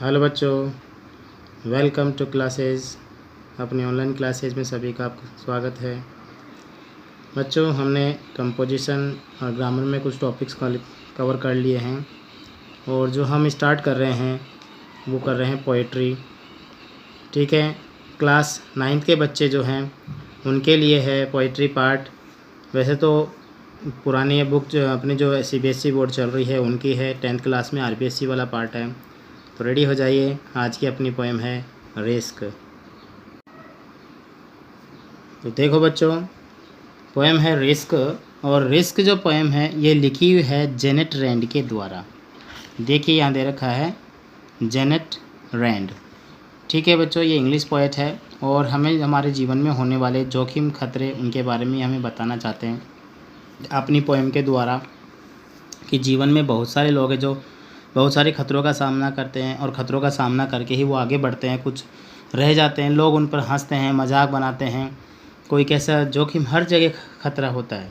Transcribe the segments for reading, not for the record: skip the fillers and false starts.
Hello बच्चों, welcome two classes. अपनी online classes में सभी का आपका स्वागत है। बच्चों, हमने कंपोजिशन और ग्रामर में कुछ टॉपिक्स कवर कर लिए हैं और जो हम स्टार्ट कर रहे हैं वो कर रहे हैं पोइट्री। ठीक है, क्लास 9th के बच्चे जो हैं उनके लिए है पोइट्री पार्ट। वैसे तो पुरानी बुक जो अपनी जो CBSE बोर्ड चल रही है उनकी है, 10th क्लास में RBSE वाला पार्ट है। तो रेडी हो जाइए, आज की अपनी पोएम है रिस्क। तो देखो बच्चों, पोएम है रिस्क, और रिस्क जो पोएम है ये लिखी हुई है जेनेट रैंड के द्वारा। देखिए यहाँ दे रखा है जेनेट रैंड। ठीक है बच्चों, ये इंग्लिश पोएट है और हमें हमारे जीवन में होने वाले जोखिम खतरे उनके बारे में हमें बताना चाहते हैं अपनी पोएम के द्वारा कि जीवन में बहुत सारे लोग हैं जो बहुत सारे खतरों का सामना करते हैं और खतरों का सामना करके ही वो आगे बढ़ते हैं, कुछ रह जाते हैं। लोग उन पर हंसते हैं, मजाक बनाते हैं, कोई कैसा जोखिम, हर जगह खतरा होता है।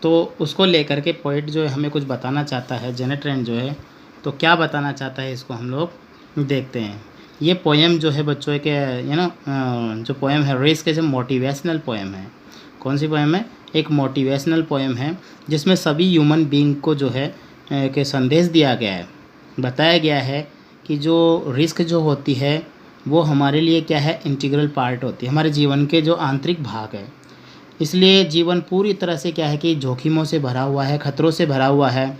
तो उसको लेकर के पोइट जो है हमें कुछ बताना चाहता है, जेनेट रैंड जो है। तो क्या बताना चाहता है इसको हम लोग देखते हैं। ये पोएम जो है बच्चों एक जो पोएम है रिस्क ऐसे मोटिवेशनल पोएम है। कौन सी पोएम है? एक मोटिवेशनल पोएम है जिसमें सभी ह्यूमन बीइंग को जो है के संदेश दिया गया है, बताया गया है कि जो रिस्क जो होती है वो हमारे लिए क्या है, इंटीग्रल पार्ट होती है, हमारे जीवन के जो आंतरिक भाग है। इसलिए जीवन पूरी तरह से क्या है कि जोखिमों से भरा हुआ है, खतरों से भरा हुआ है।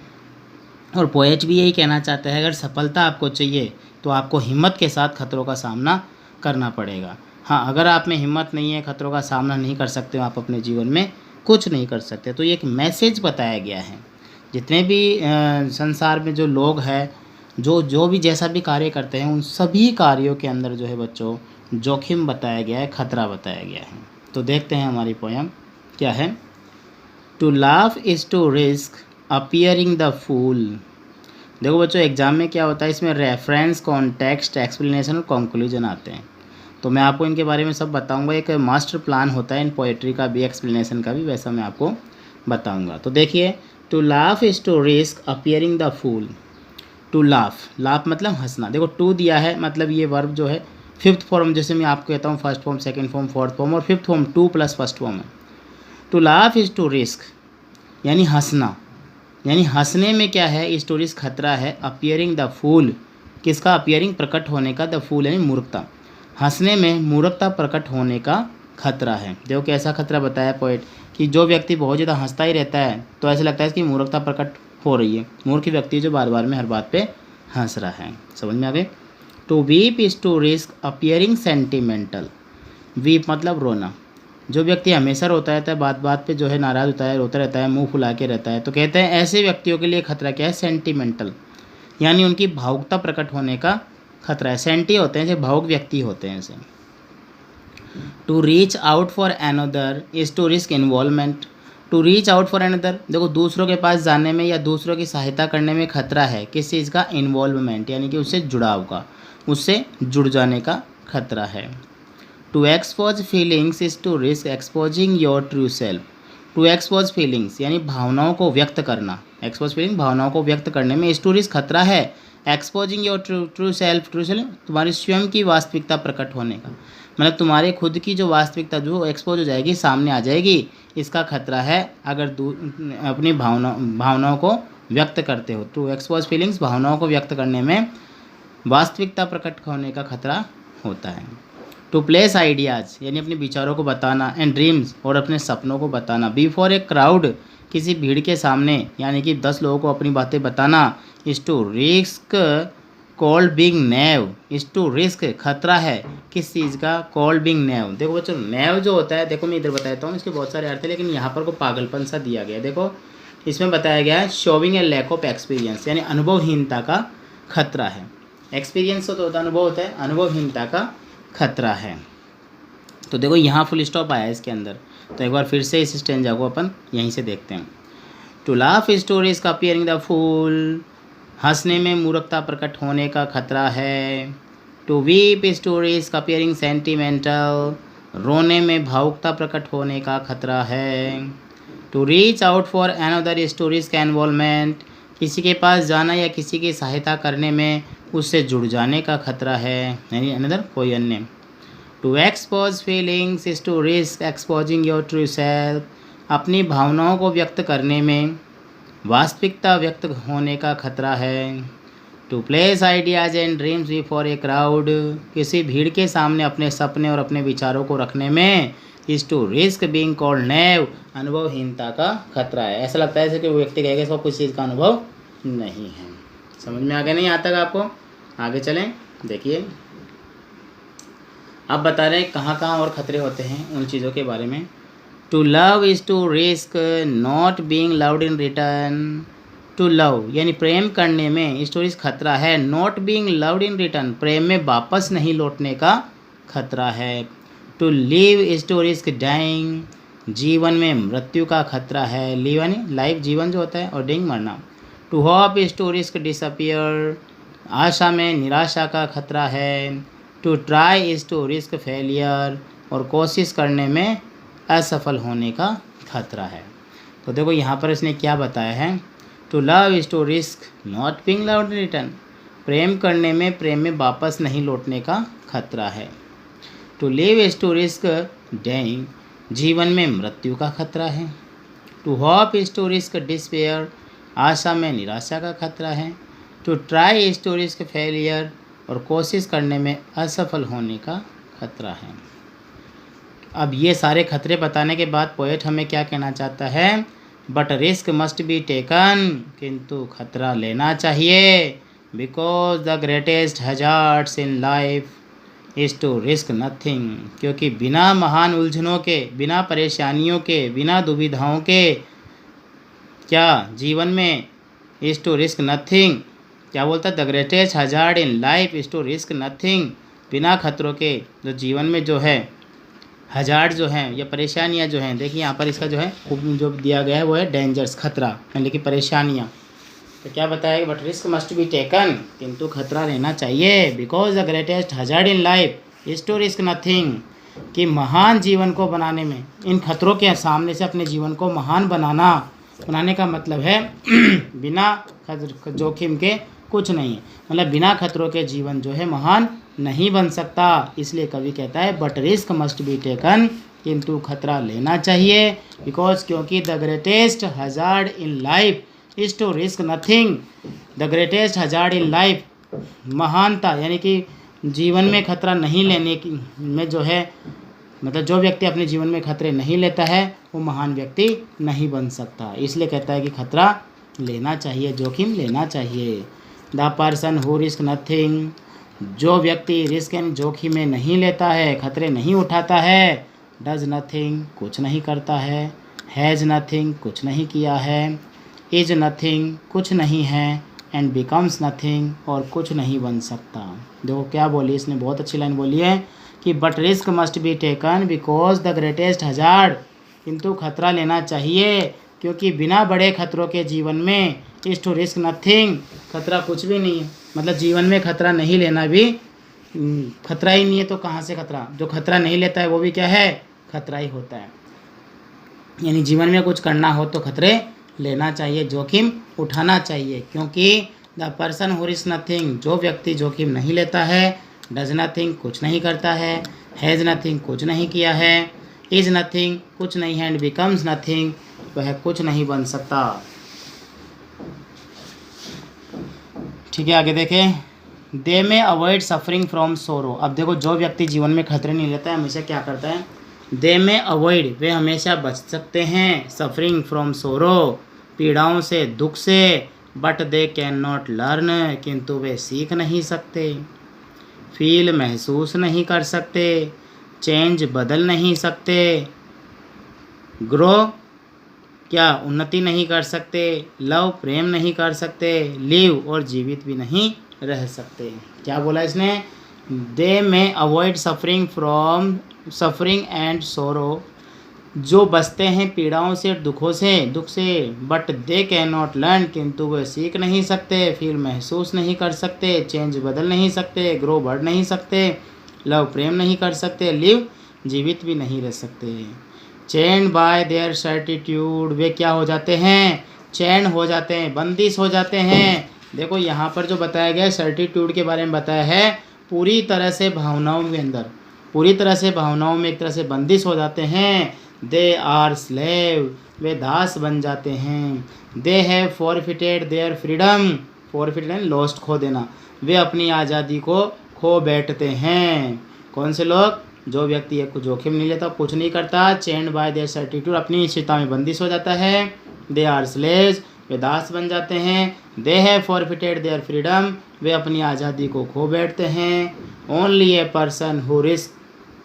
और पोएट भी यही कहना चाहता है, अगर सफलता आपको चाहिए तो आपको हिम्मत के साथ खतरों का सामना करना पड़ेगा। हाँ, अगर आप में हिम्मत नहीं है, खतरों का सामना नहीं कर सकते हो, आप अपने जीवन में कुछ नहीं कर सकते। तो ये एक मैसेज बताया गया है। जितने भी संसार में जो लोग हैं, जो भी जैसा भी कार्य करते हैं, उन सभी कार्यों के अंदर जो है बच्चों जोखिम बताया गया है, खतरा बताया गया है। तो देखते हैं हमारी पोएम क्या है। To laugh is to risk appearing the fool. देखो बच्चों, एग्जाम में क्या होता है, इसमें रेफरेंस, कॉन्टेक्स्ट, एक्सप्लेनेशन और कंक्लूजन आते हैं। तो मैं आपको इनके बारे में सब बताऊंगा। एक मास्टर प्लान होता है इन पोएट्री का भी, एक्सप्लेनेशन का भी, वैसा मैं आपको बताऊंगा। तो देखिए, to laugh is to risk appearing the fool. To laugh, laugh मतलब हंसना। देखो टू दिया है, मतलब ये वर्ब जो है फिफ्थ फॉर्म, जैसे मैं आपको कहता हूँ first form, second form, fourth form और fifth form, to plus first form है। To laugh is to risk यानी हंसना, यानी हंसने में क्या है, इस टू रिस्क खतरा है। अपीयरिंग द फूल, किसका? अपीयरिंग प्रकट होने का, द फूल यानी मूर्खता। हंसने में मूर्खता प्रकट होने का खतरा है। देखो कैसा खतरा बताया पोएट कि जो व्यक्ति बहुत ज़्यादा हंसता ही रहता है तो ऐसा लगता है कि मूर्खता प्रकट हो रही है। मूर्ख व्यक्ति जो बार बार में हर बात पे हंस रहा है। समझ में आ गए? To weep is to risk appearing sentimental. Weep मतलब रोना। जो व्यक्ति हमेशा रोता रहता है, बात बात पे जो है नाराज़ होता है, रोता रहता है, मुंह फुला के रहता है, तो कहते हैं ऐसे व्यक्तियों के लिए खतरा क्या है, सेंटिमेंटल, यानी उनकी भावुकता प्रकट होने का खतरा है। सेंटी होते हैं, जैसे भावुक व्यक्ति होते हैं ऐसे। To reach out for another is to risk involvement. To reach out for another, देखो दूसरों के पास जाने में या दूसरों की सहायता करने में खतरा है। किस चीज़ का? इन्वॉल्वमेंट, यानी कि उससे जुड़ाव का, उससे जुड़ जाने का खतरा है। To expose feelings is to risk exposing your true self. To expose feelings यानी भावनाओं को व्यक्त करना। एक्सपोज फीलिंग, भावनाओं को व्यक्त करने में इस टू रिस्क खतरा है। Exposing your true self, true self तुम्हारी स्वयं की वास्तविकता प्रकट होने का, मतलब तुम्हारे खुद की जो वास्तविकता जो एक्सपोज हो जाएगी, सामने आ जाएगी, इसका खतरा है अगर अपनी भावनाओं को व्यक्त करते हो। टू एक्सपोज फीलिंग्स, भावनाओं को व्यक्त करने में वास्तविकता प्रकट होने का खतरा होता है। टू प्लेस आइडियाज़ यानी अपने विचारों को बताना, एंड ड्रीम्स और अपने सपनों को बताना, बिफोर ए क्राउड किसी भीड़ के सामने, यानी कि 10 लोगों को अपनी बातें बताना, is to risk called being naive. Is to risk खतरा है किस चीज़ का? Called being naive. देखो बच्चों, नेव जो होता है, देखो मैं इधर बताता हूँ, इसके बहुत सारे अर्थ है, लेकिन यहाँ पर को पागलपन सा दिया गया है। देखो इसमें बताया गया है showing a lack of experience, यानी अनुभवहीनता का खतरा है। एक्सपीरियंस तो होता है, अनुभव होता है, अनुभवहीनता का खतरा है। तो देखो यहाँ फुल स्टॉप आया है इसके अंदर। तो एक बार फिर से इस स्टेंजा को अपन यहीं से देखते हैं। To laugh is to risk appearing the fool, हंसने में मूर्खता प्रकट होने का खतरा है। To weep is to risk appearing sentimental, रोने में भावुकता प्रकट होने का खतरा है। To reach out for another is to risk involvement, किसी के पास जाना या किसी की सहायता करने में उससे जुड़ जाने का खतरा है, यानी अनदर कोई अन्य। To expose feelings is to risk exposing your true self, अपनी भावनाओं को व्यक्त करने में वास्तविकता व्यक्त होने का खतरा है। To place ideas and dreams before a crowd, किसी भीड़ के सामने अपने सपने और अपने विचारों को रखने में is to risk being called naive, अनुभवहीनता का खतरा है। ऐसा लगता है जैसे कि वो व्यक्ति कहेगा इसको कुछ चीज़ का अनुभव नहीं है। समझ में आ गया नहीं यहाँ तक आपको? आगे चलें, देखिए अब बता रहे हैं कहाँ कहाँ और खतरे होते हैं उन चीज़ों के बारे में। To love is to risk not being loved in return, to love यानी प्रेम करने में इस टू रिस्क खतरा है, not being loved in return प्रेम में वापस नहीं लौटने का खतरा है। To live is to risk dying, जीवन में मृत्यु का खतरा है, लिव यानी लाइफ जीवन जो होता है और डिंग मरना। To hope is to risk disappear, आशा में निराशा का खतरा है। To try is to risk failure, और कोशिश करने में असफल होने का खतरा है। तो देखो यहाँ पर इसने क्या बताया है, to love is to risk not being loved in return, प्रेम करने में प्रेम में वापस नहीं लौटने का खतरा है। To live is to risk dying, जीवन में मृत्यु का खतरा है। To hope is to risk despair, आशा में निराशा का खतरा है। To try is to risk failure, और कोशिश करने में असफल होने का खतरा है। अब ये सारे खतरे बताने के बाद पोएट हमें क्या कहना चाहता है, but risk must be taken, किंतु खतरा लेना चाहिए, because the greatest hazards in life is to risk nothing, क्योंकि बिना महान उलझनों के, बिना परेशानियों के, बिना दुविधाओं के क्या जीवन में इज़ टू रिस्क नथिंग, क्या बोलता है, the greatest hazard in life is to risk nothing, बिना खतरों के जो जीवन में जो है हजार्ड जो हैं या परेशानियां जो हैं, देखिए यहाँ पर इसका जो है जो दिया गया है वो है डेंजर्स, खतरा यानी कि परेशानियाँ। तो क्या बताया, but risk must be taken, किंतु खतरा लेना चाहिए, because the greatest hazard in life is to risk nothing, कि महान जीवन को बनाने में इन खतरों के सामने से अपने जीवन को महान बनाने का मतलब है बिना जोखिम के कुछ नहीं है, मतलब बिना खतरों के जीवन जो है महान नहीं बन सकता। इसलिए कवि कहता है but risk must be taken, किंतु खतरा लेना चाहिए, बिकॉज क्योंकि the greatest hazard in life is to risk nothing, the greatest hazard in life, महानता यानी कि जीवन में खतरा नहीं लेने की में जो है, मतलब जो व्यक्ति अपने जीवन में खतरे नहीं लेता है वो महान व्यक्ति नहीं बन सकता। इसलिए कहता है कि खतरा लेना चाहिए, जोखिम लेना चाहिए। The person who risk nothing, जो व्यक्ति रिस्क एंड जोखिम में नहीं लेता है, खतरे नहीं उठाता है, डज नथिंग कुछ नहीं करता है, हैज़ नथिंग कुछ नहीं किया है, इज नथिंग कुछ नहीं है, एंड बिकम्स नथिंग और कुछ नहीं बन सकता। देखो क्या बोली इसने, बहुत अच्छी लाइन बोली है कि but risk must be taken because the greatest hazard, किंतु खतरा लेना चाहिए क्योंकि बिना बड़े खतरों के जीवन में इज टू रिस्क नथिंग, खतरा कुछ भी नहीं है। मतलब जीवन में खतरा नहीं लेना भी खतरा ही नहीं है, तो कहाँ से खतरा, जो खतरा नहीं लेता है वो भी क्या है, खतरा ही होता है। यानी जीवन में कुछ करना हो तो खतरे लेना चाहिए, जोखिम उठाना चाहिए, क्योंकि the person who risk nothing, जो व्यक्ति जोखिम नहीं लेता है, डज नथिंग कुछ नहीं करता है, हैज़ नथिंग कुछ नहीं किया है, इज नथिंग कुछ नहीं है, एंड बिकम्स नथिंग वह कुछ नहीं बन सकता। ठीक है, आगे देखें। दे में अवॉइड सफरिंग फ्रॉम सोरो। अब देखो जो व्यक्ति जीवन में खतरे नहीं लेता है हमेशा क्या करता है, दे में अवॉइड वे हमेशा बच सकते हैं, सफरिंग फ्रॉम सोरो पीड़ाओं से, दुख से, but they can not learn किंतु वे सीख नहीं सकते, फील महसूस नहीं कर सकते, चेंज बदल नहीं सकते, ग्रो क्या उन्नति नहीं कर सकते, लव प्रेम नहीं कर सकते, लिव और जीवित भी नहीं रह सकते। क्या बोला इसने, दे में avoid suffering from suffering and सोरो, जो बचते हैं पीड़ाओं से, दुख से, but they can not learn किंतु वे सीख नहीं सकते, फील महसूस नहीं कर सकते, चेंज बदल नहीं सकते, ग्रो बढ़ नहीं सकते, लव प्रेम नहीं कर सकते, लिव जीवित भी नहीं रह सकते। चेन्ड बाय देयर सर्टिट्यूड वे क्या हो जाते हैं, चैन हो जाते हैं, बंदिश हो जाते हैं। देखो यहाँ पर जो बताया गया है सर्टिट्यूड के बारे में बताया है, पूरी तरह से भावनाओं के अंदर, पूरी तरह से भावनाओं में एक तरह से बंदिश हो जाते हैं। दे आर स्लेव, वे दास बन जाते हैं। They have forfeited their freedom, forfeited यानी लॉस्ट, खो देना। वे अपनी आज़ादी को खो बैठते हैं। कौन से लोग? जो व्यक्ति एक जोखिम नहीं लेता, कुछ नहीं करता। चेंड बाय देयर सर्टिट्यूड, अपनी निश्चितता में बंदिश हो जाता है। दे आर स्लेव्स, वे दास बन जाते हैं। They have forfeited their freedom, वे अपनी आज़ादी को खो बैठते हैं। Only a person who risk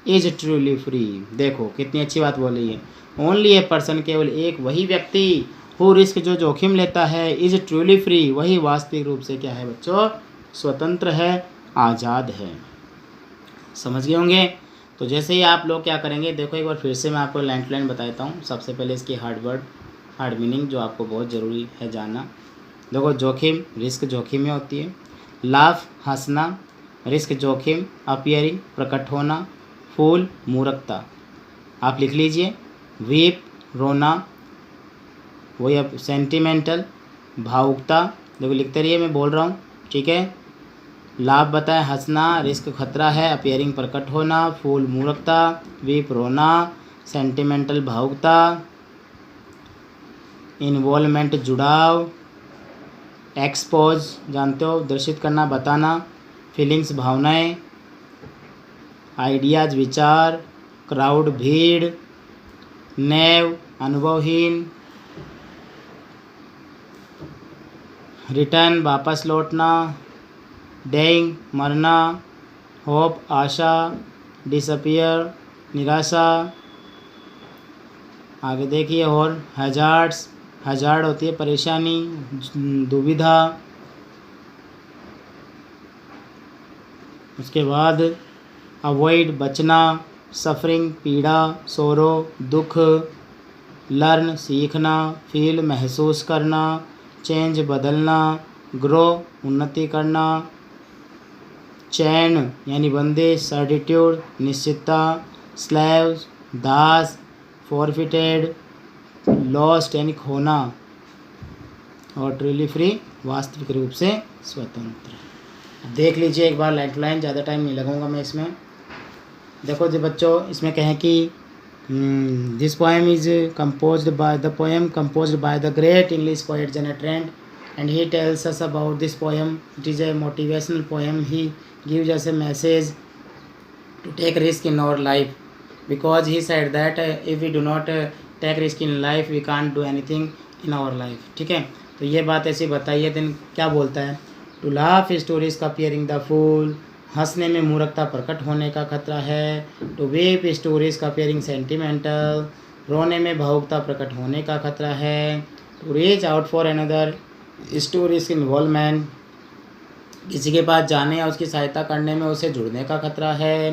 is truly free. देखो कितनी अच्छी बात बोली है। ओनली ए पर्सन, केवल एक वही व्यक्ति, हु रिस्क, जो जोखिम लेता है, इज ट्रूली फ्री, वही वास्तविक रूप से क्या है बच्चों? स्वतंत्र है, आज़ाद है। समझ गए होंगे? तो जैसे ही आप लोग क्या करेंगे, देखो एक बार फिर से मैं आपको लाइन टू लाइन बता देता हूँ। सबसे पहले इसकी हार्ड वर्ड, हार्ड मीनिंग जो आपको बहुत ज़रूरी है जानना। देखो जोखिम, रिस्क जोखिम में होती है। लाफ, हंसना, रिस्क जोखिम। अपीयरिंग, प्रकट होना। फूल, मूर्खता। आप लिख लीजिए। वीप, रोना, वही अब सेंटिमेंटल, भावुकता। देखो लिखते रहिए, मैं बोल रहा हूँ, ठीक है। लाभ बताएं, हंसना, रिस्क खतरा है। अपीयरिंग, प्रकट होना। फूल, मूर्खता। वीप, रोना। सेंटिमेंटल, भावुकता। इन्वॉल्वमेंट, जुड़ाव। एक्सपोज, जानते हो, दर्शित करना, बताना। फीलिंग्स, भावनाएं। आइडियाज, विचार। क्राउड, भीड़। नैव, अनुभवहीन। रिटर्न, वापस लौटना। डेइंग, मरना। होप, आशा। डिसअपियर, निराशा। आगे देखिए और हैजार्ड्स, हैजार्ड होती है परेशानी, दुविधा। उसके बाद अवॉइड, बचना। सफरिंग, पीड़ा। सोरो, दुख। लर्न, सीखना। फील, महसूस करना। चेंज, बदलना। ग्रो, उन्नति करना। चैन यानी बंदिश। सर्टिट्यूड, निश्चितता। स्लेव्स, दास। फॉरफिटेड, लॉस्ट यानी खोना। और ट्रूली फ्री, वास्तविक रूप से स्वतंत्र। देख लीजिए एक बार लाइन टू लाइन, ज़्यादा टाइम नहीं लगाऊंगा मैं इसमें। देखो जी बच्चों, इसमें कहें कि this poem is composed by the great English poet Janet Rand, and he tells us about this poem. It is a motivational poem. He gives us a message to take risk in our life, because he said that if we do not take risk in life, we can't do anything in our life. ठीक है, तो ये बात ऐसी बताइए। दिन क्या बोलता है? टू लाफ स्टोरीज का पियरिंग द फूल, हंसने में मूर्खता प्रकट होने का खतरा है। टू वीप स्टोरीज का पियरिंग सेंटिमेंटल, रोने में भावुकता प्रकट होने का खतरा है। To reach out for another stories involvement, किसी के पास जाने या उसकी सहायता करने में उसे जुड़ने का खतरा है।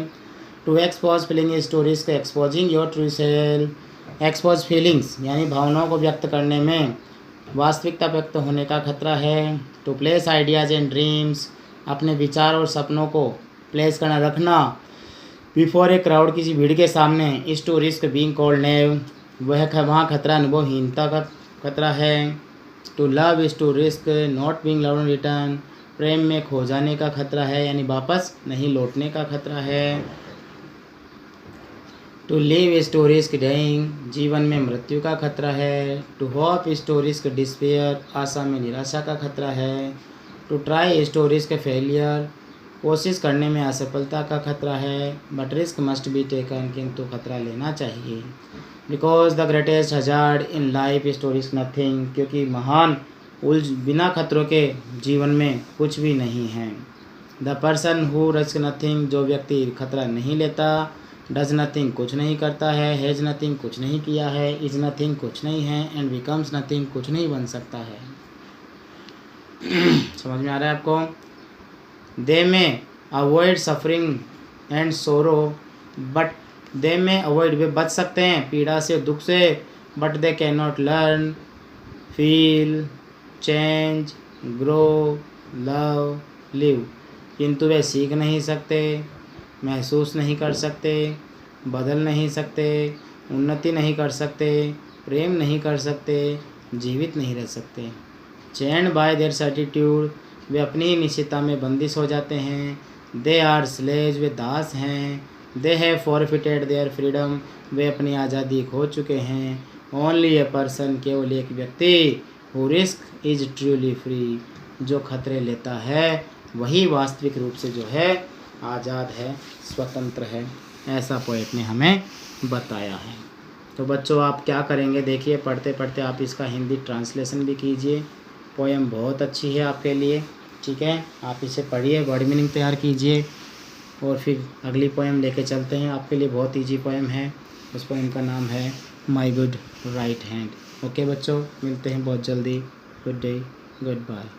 टू एक्सपोज फीलिंग स्टोरीज का exposing your true self, expose feelings यानी भावनाओं को व्यक्त करने में वास्तविकता व्यक्त होने का खतरा है। To place ideas and dreams, अपने विचार और सपनों को प्लेस करना, रखना बिफोर ए क्राउड, किसी भीड़ के सामने। Is to risk being called naive, वहाँ खतरा अनुभवहीनता का खतरा है। To love is to risk not being loved in return, प्रेम में खो जाने का खतरा है यानी वापस नहीं लौटने का खतरा है। To live is to risk dying, जीवन में मृत्यु का खतरा है। To hope is to risk despair, आशा में निराशा का खतरा है। To try is to risk failure, कोशिश करने में असफलता का खतरा है। But risk must be taken, किंतु खतरा लेना चाहिए। Because the greatest hazard in life is to risk nothing, क्योंकि महान उलझ बिना खतरों के जीवन में कुछ भी नहीं है। The person who risk nothing, जो व्यक्ति खतरा नहीं लेता। डज नथिंग, कुछ नहीं करता है। हैज़ नथिंग, कुछ नहीं किया है। इज नथिंग, कुछ नहीं है। एंड बिकम्स नथिंग, कुछ नहीं बन सकता है। समझ में आ रहा है आपको? दे में अवॉइड सफरिंग एंड सोरो, बट दे में अवॉइड, वे बच सकते हैं पीड़ा से, दुख से। But they can not learn, feel, change, grow, love, live, किंतु वे सीख नहीं सकते, महसूस नहीं कर सकते, बदल नहीं सकते, उन्नति नहीं कर सकते, प्रेम नहीं कर सकते, जीवित नहीं रह सकते। चेन्ड बाय देयर सर्टिट्यूड, वे अपनी ही निश्चितता में बंदिश हो जाते हैं। दे आर स्लेव्स, वे दास हैं। They have forfeited their freedom, वे अपनी आज़ादी खो चुके हैं। ओनली ए पर्सन, केवल एक व्यक्ति, who risk is truly free, जो खतरे लेता है वही वास्तविक रूप से जो है आज़ाद है, स्वतंत्र है। ऐसा पोएट ने हमें बताया है। तो बच्चों आप क्या करेंगे, देखिए पढ़ते पढ़ते आप इसका हिंदी ट्रांसलेशन भी कीजिए। पोएम बहुत अच्छी है आपके लिए, ठीक है। आप इसे पढ़िए, वर्ड मीनिंग तैयार कीजिए और फिर अगली पोएम लेके चलते हैं। आपके लिए बहुत ईजी पोएम है। उस पोएम का नाम है my good right hand. Okay बच्चों, मिलते हैं बहुत जल्दी। Good day, good bye.